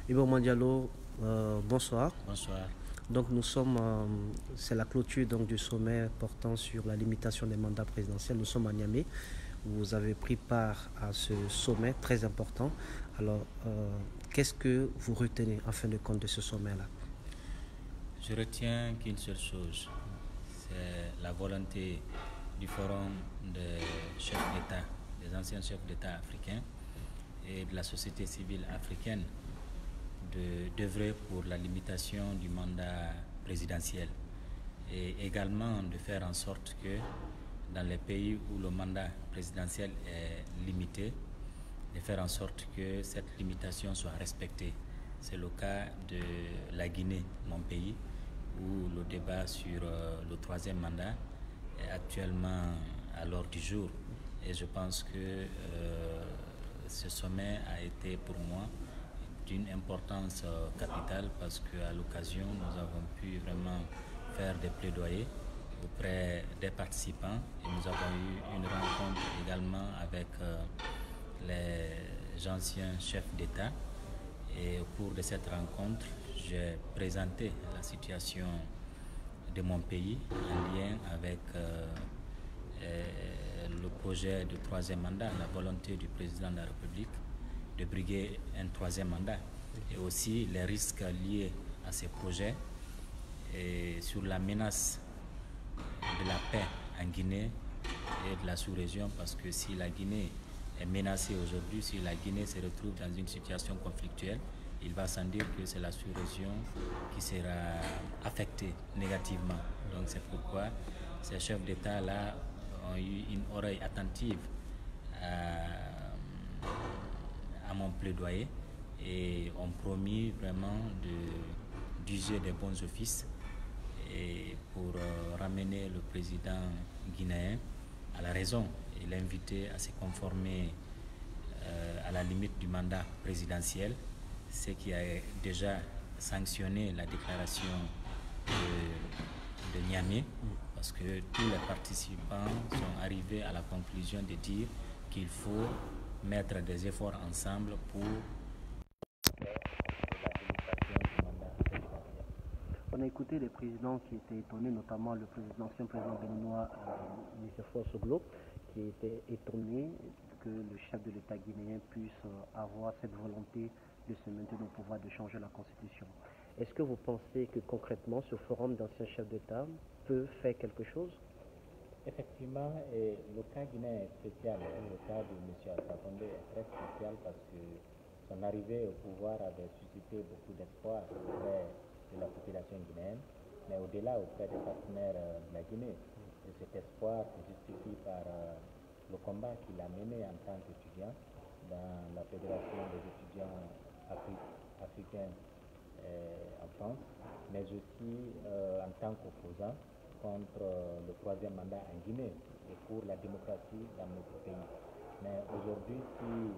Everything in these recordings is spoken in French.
Ibrahima Diallo, bonsoir. Bonsoir. Donc c'est la clôture donc, du sommet portant sur la limitation des mandats présidentiels. Nous sommes à Niamey. Vous avez pris part à ce sommet très important. Alors, qu'est-ce que vous retenez en fin de compte de ce sommet-là? Je retiens qu'une seule chose, c'est la volonté du Forum des chefs d'État, des anciens chefs d'État africains et de la société civile africaine d'œuvrer pour la limitation du mandat présidentiel et également de faire en sorte que dans les pays où le mandat présidentiel est limité, de faire en sorte que cette limitation soit respectée. C'est le cas de la Guinée, mon pays, où le débat sur le troisième mandat est actuellement à l'ordre du jour. Et je pense que ce sommet a été pour moi d'une importance capitale parce qu'à l'occasion, nous avons pu vraiment faire des plaidoyers auprès des participants et nous avons eu une rencontre également avec les anciens chefs d'État. Et au cours de cette rencontre, j'ai présenté la situation de mon pays en lien avec le projet de troisième mandat, la volonté du président de la République de briguer un troisième mandat et aussi les risques liés à ces projets et sur la menace de la paix en Guinée et de la sous-région parce que si la Guinée est menacée aujourd'hui, si la Guinée se retrouve dans une situation conflictuelle, il va sans dire que c'est la sous-région qui sera affectée négativement. Donc c'est pourquoi ces chefs d'État-là ont eu une oreille attentive à mon plaidoyer et ont promis vraiment d'user des bons offices et pour ramener le président guinéen à la raison et l'inviter à se conformer à la limite du mandat présidentiel, ce qui a déjà sanctionné la déclaration de Niamey, parce que tous les participants sont arrivés à la conclusion de dire qu'il faut mettre des efforts ensemble pour On a écouté les présidents qui étaient étonnés, notamment l'ancien président béninois, M. Soglo, qui était étonné que le chef de l'État guinéen puisse avoir cette volonté de se maintenir au pouvoir, de changer la constitution. Est-ce que vous pensez que concrètement ce forum d'anciens chefs d'État peut faire quelque chose? Effectivement, et le cas guinéen est spécial. Le cas de M. Alpha Condé est très spécial parce que son arrivée au pouvoir avait suscité beaucoup d'espoir auprès de la population guinéenne, mais au-delà auprès des partenaires de la Guinée. Et cet espoir se justifie par le combat qu'il a mené en tant qu'étudiant dans la Fédération des étudiants africains en France, mais aussi en tant qu'opposant contre le troisième mandat en Guinée et pour la démocratie dans notre pays. Mais aujourd'hui, si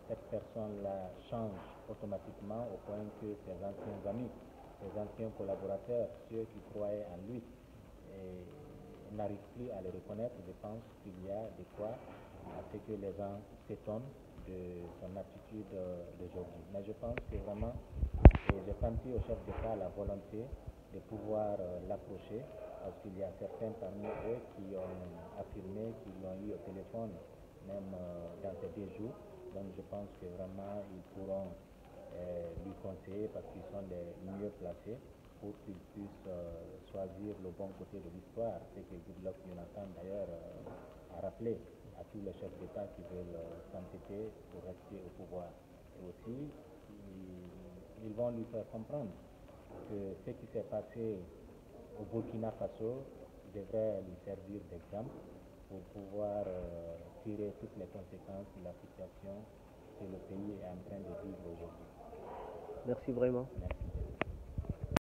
cette personne-là change automatiquement au point que ses anciens amis, ses anciens collaborateurs, ceux qui croyaient en lui, n'arrivent plus à le reconnaître, je pense qu'il y a de quoi à ce que les gens s'étonnent de son attitude d'aujourd'hui. Mais je pense que vraiment, j'ai senti au chef d'État la volonté de pouvoir l'approcher, parce qu'il y a certains parmi eux qui ont affirmé qu'ils l'ont eu au téléphone, même dans ces 2 jours. Donc je pense que vraiment ils pourront lui conseiller parce qu'ils sont les mieux placés pour qu'ils puissent choisir le bon côté de l'histoire. C'est que Goodluck Jonathan d'ailleurs a rappelé à tous les chefs d'État qui veulent s'entêter pour rester au pouvoir. Et aussi, ils vont lui faire comprendre que ce qui s'est passé au Burkina Faso devrait lui servir d'exemple pour pouvoir tirer toutes les conséquences de la situation que le pays est en train de vivre aujourd'hui. Merci vraiment. Merci.